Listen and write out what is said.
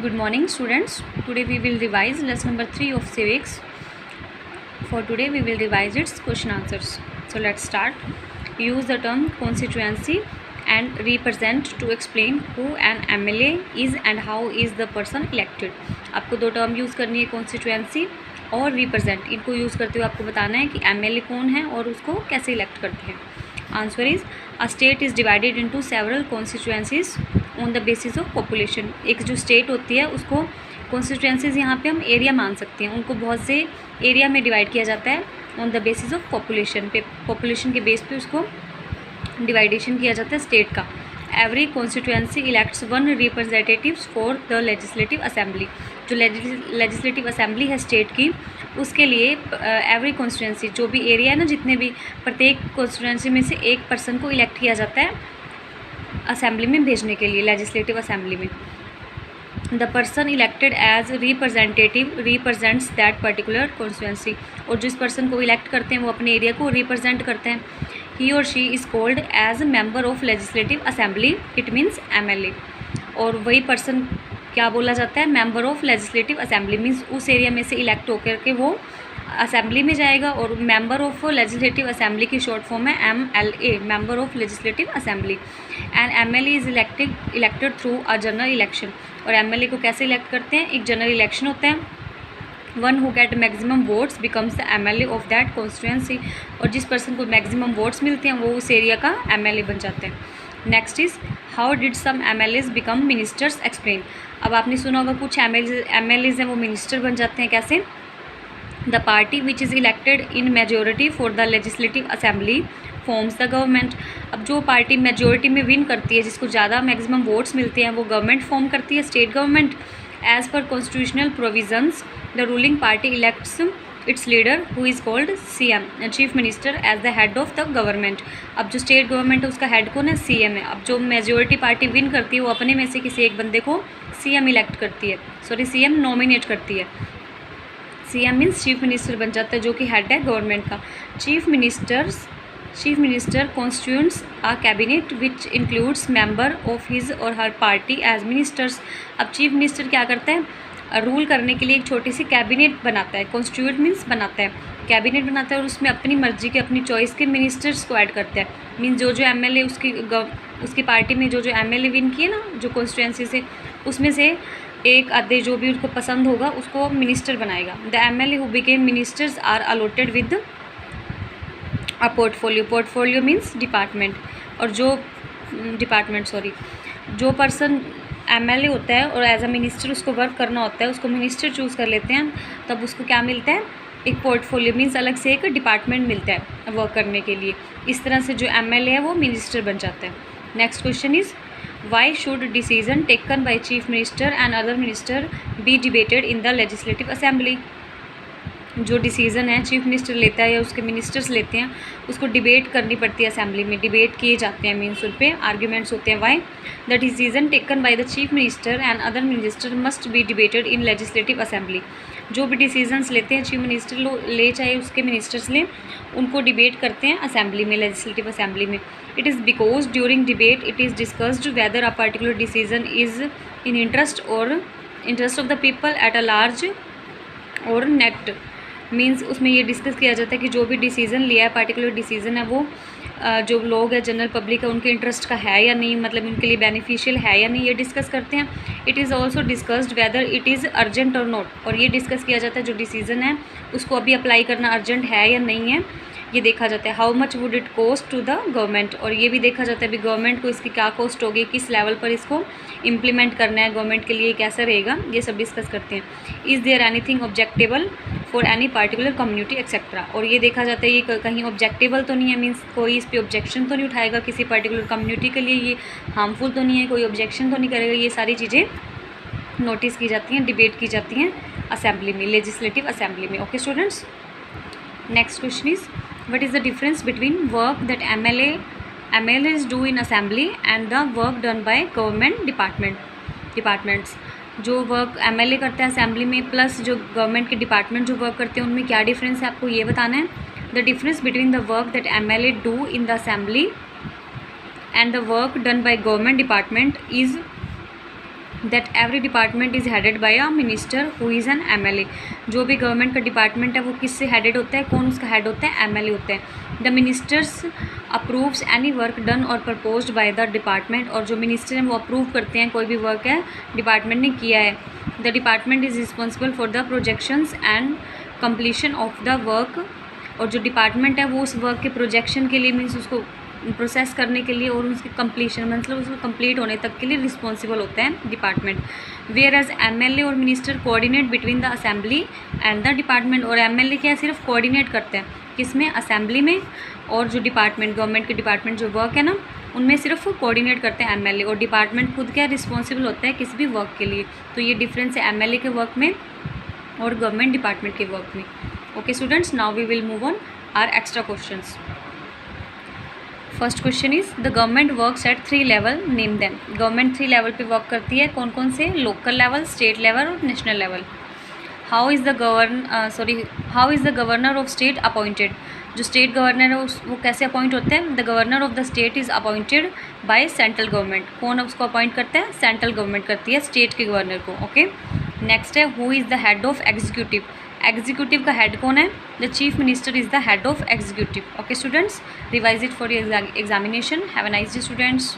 Good morning students. Today we will revise lesson number 3 of civics. For today we will revise its question answers. So let's start. Use the term constituency and represent to explain who an MLA is and how is the person elected. आपको दो term use करनी है, constituency और represent. इनको use करते हुए आपको बताना है कि MLA कौन है और उसको कैसे इलेक्ट करते हैं. Answer is a state is divided into several constituencies on the basis of population. एक जो स्टेट होती है उसको कॉन्स्टिट्यूएंसीज यहाँ पे हम एरिया मान सकते हैं. उनको बहुत से एरिया में डिवाइड किया जाता है on the basis of population पे. पॉपुलेशन के बेस पे उसको डिवाइडेशन किया जाता है स्टेट का. Every constituency elects one representatives for the legislative assembly. जो लेजिस्लेटिव असेंबली है स्टेट की, उसके लिए एवरी कॉन्स्टिट्यूएंसी जो भी एरिया है ना, जितने भी प्रत्येक कॉन्स्टिट्यूएंसी में से एक पर्सन को इलेक्ट किया जाता है असेंबली में भेजने के लिए, लेजिस्लेटिव असेंबली में. The person elected as representative represents that particular constituency. और जिस पर्सन को इलेक्ट करते हैं वो अपने एरिया को रिप्रेजेंट करते हैं. ही और she is called as member of legislative assembly. It means MLA. और वही पर्सन क्या बोला जाता है, member of legislative assembly. Means उस एरिया में से इलेक्ट होकर के वो असेंबली में जाएगा. और मेंबर ऑफ लेजिस्लेटिव असेंबली की शॉर्ट फॉर्म है MLA, member of legislative assembly. And MLA is elected through a general election. और MLA को कैसे इलेक्ट करते हैं, एक जनरल इलेक्शन होता है. One who get maximum votes becomes the MLA of that constituency. और जिस पर्सन को मैक्सिमम वोट्स मिलते हैं वो उस एरिया का MLA बन जाते हैं. Next is how did some MLAs become ministers, explain. अब आपने सुना होगा कुछ MLAs हैं वो मिनिस्टर बन जाते हैं. कैसे? The party which is elected in majority for the legislative assembly forms the government. अब जो पार्टी मेजोरिटी में विन करती है, जिसको ज़्यादा मैक्सिमम वोट्स मिलते हैं, वो गवर्नमेंट फॉर्म करती है, state government. As per constitutional provisions the ruling party elects its leader who is called CM, chief minister, as the head of the government. अब जो स्टेट गवर्नमेंट है उसका हेड कौन है, CM है. अब जो मेजोरिटी पार्टी विन करती है वो अपने में से किसी एक बंदे को CM इलेक्ट करती है, CM नॉमिनेट करती है. CM मीन्स चीफ मिनिस्टर बन जाता है, जो कि हेड है गवर्नमेंट का. Chief minister constitutes a cabinet which includes member of his और हर पार्टी एज मिनिस्टर्स. अब चीफ मिनिस्टर क्या करता है, रूल करने के लिए एक छोटी सी कैबिनेट बनाता है. कॉन्स्टिट्यूट मीन्स बनाता है, कैबिनेट बनाता है, और उसमें अपनी मर्जी के, अपनी चॉइस के मिनिस्टर्स को ऐड करता है. मीन्स जो MLA उसकी पार्टी में जो MLA विन किए ना, जो कॉन्स्टिट्यूएंसी से, उसमें से एक आधे जो भी उसको पसंद होगा उसको मिनिस्टर बनाएगा. The MLA who became ministers are allotted with a portfolio means department. और जो पर्सन MLA होता है और एज अ मिनिस्टर उसको वर्क करना होता है, उसको मिनिस्टर चूज़ कर लेते हैं, तब उसको क्या मिलता है, एक पोर्टफोलियो मीन्स अलग से एक डिपार्टमेंट मिलता है वर्क करने के लिए. इस तरह से जो MLA है वो मिनिस्टर बन जाता है. Next question is why should decision taken by chief minister and other minister be debated in the legislative assembly. जो डिसीज़न है चीफ मिनिस्टर लेता है या उसके मिनिस्टर्स लेते हैं, उसको डिबेट करनी पड़ती है असेंबली में, डिबेट किए जाते हैं, मीन्स उन पर आर्ग्यूमेंट्स होते हैं. Why the decision taken by the chief minister and other minister must be debated in legislative assembly. जो भी डिसीजंस लेते हैं चीफ मिनिस्टर ले चाहे उसके मिनिस्टर्स लें, उनको डिबेट करते हैं असेंबली में, लेजिस्लेटिव असेंबली में. It is because during debate it is discussed weather a particular decision is in interest of the people at a large और नेट. मीन्स उसमें ये डिस्कस किया जाता है कि जो भी डिसीज़न लिया है, पर्टिकुलर डिसीज़न है, वो जो लोग हैं, जनरल पब्लिक है, उनके इंटरेस्ट का है या नहीं, मतलब उनके लिए बेनिफिशियल है या नहीं, ये डिस्कस करते हैं. It is also discussed whether it is urgent और नॉट. और ये डिस्कस किया जाता है जो डिसीज़न है उसको अभी अप्लाई करना अर्जेंट है या नहीं है, ये देखा जाता है. How much would it cost to the government. और ये भी देखा जाता है अभी गवर्नमेंट को इसकी क्या कॉस्ट होगी, किस लेवल पर इसको इम्प्लीमेंट करना है, गवर्नमेंट के लिए कैसा रहेगा, ये सब डिस्कस करते हैं. Is there anything objectable for any particular community etcetera. और ये देखा जाता है ये कहीं ऑब्जेक्टेबल तो नहीं है, मीन्स कोई इस पर ऑब्जेक्शन तो नहीं उठाएगा, किसी पर्टिकुलर कम्युनिटी के लिए ये हार्मफुल तो नहीं है, कोई ऑब्जेक्शन तो नहीं करेगा. ये सारी चीज़ें नोटिस की जाती हैं, डिबेट की जाती हैं असेंबली में, लेजिस्लेटिव असेंबली में. Okay students, next question is what is the difference between work that MLAs do in assembly and the work done by government departments. जो वर्क MLA करता है असेंबली में प्लस जो गवर्नमेंट के department जो work करते हैं उनमें क्या डिफरेंस है, आपको ये बताना है. The difference between the work that MLA do in the assembly and the work done by government department is that every department is headed by a minister who is an MLA। जो भी government का department है वो किससे headed होता है, कौन उसका हेड होता है, MLA होता है। The ministers approves any work done और प्रपोज्ड बाय द डिपार्टमेंट। और जो मिनिस्टर हैं वो अप्रूव करते हैं कोई भी वर्क है डिपार्टमेंट ने किया है। The department is responsible for the projections and completion of the work. और जो डिपार्टमेंट है वो उस वर्क के प्रोजेक्शन के लिए, मीन्स उसको प्रोसेस करने के लिए और उसकी कंप्लीशन मतलब उसको कंप्लीट होने तक के लिए रिस्पॉन्सिबल होता है डिपार्टमेंट। वेयर एज MLA और minister coordinate between the assembly and the department. और MLA क्या है, सिर्फ कोऑर्डिनेट करते हैं किसमें, असेंबली में, और जो डिपार्टमेंट गवर्नमेंट के डिपार्टमेंट जो वर्क है ना उनमें सिर्फ कोऑर्डिनेट करते हैं MLA। और डिपार्टमेंट खुद क्या रिस्पॉन्सिबल होता है किसी भी वर्क के लिए। तो ये डिफरेंस है MLA के वर्क में और गवर्नमेंट डिपार्टमेंट के वर्क में। Okay students, now we will move on our extra questions. First question is the government works at 3 level, name them. Government 3 level पे वर्क करती है, कौन कौन से, लोकल लेवल, स्टेट लेवल और national level. How is the governor of state appointed. जो state governor है वो कैसे अपॉइंट होते हैं, the governor of the state is appointed by central government. कौन उसको अपॉइंट करता है, सेंट्रल गवर्नमेंट करती है स्टेट के गवर्नर को। ओके नेक्स्ट है who is the head of executive. Executive का हेड कौन है, the chief minister is the head of executive. Okay students, revise it for your examination. Have a nice day students.